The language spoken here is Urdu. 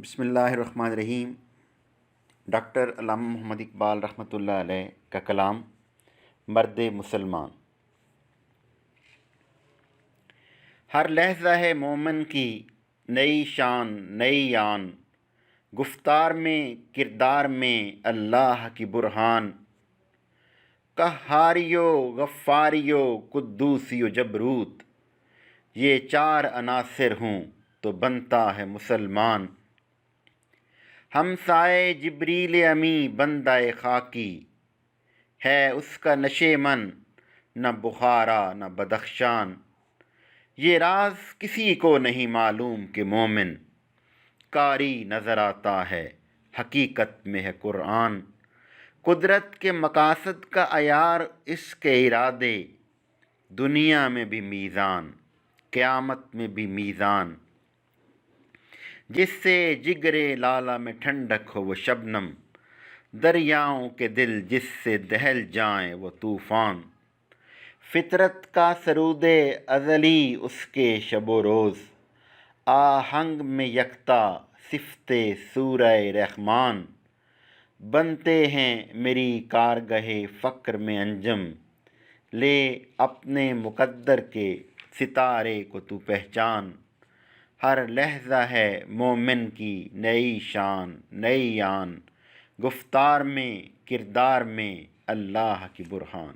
بسم اللہ الرحمن الرحیم۔ ڈاکٹر علامہ محمد اقبال رحمۃ اللہ علیہ کا کلام مرد مسلمان۔ ہر لحظہ ہے مومن کی نئی شان نئی آن، گفتار میں کردار میں اللہ کی برہان، قہاریو غفاریو قدوسیو جبروت، یہ چار عناصر ہوں تو بنتا ہے مسلمان۔ ہمسائے جبریل امی بندہ خاکی، ہے اس کا نشیمن نہ بخارا نہ بدخشان۔ یہ راز کسی کو نہیں معلوم کہ مومن قاری نظر آتا ہے حقیقت میں ہے قرآن۔ قدرت کے مقاصد کا عیار اس کے ارادے، دنیا میں بھی میزان قیامت میں بھی میزان۔ جس سے جگرے لالہ میں ٹھنڈک ہو وہ شبنم، دریاؤں کے دل جس سے دہل جائیں وہ طوفان۔ فطرت کا سرود ازلی اس کے شب و روز، آہنگ میں یکتا صفت سورہ رحمان۔ بنتے ہیں میری کارگہ فقر میں انجم، لے اپنے مقدر کے ستارے کو تو پہچان۔ ہر لحظہ ہے مومن کی نئی شان نئی آن، گفتار میں کردار میں اللہ کی برہان۔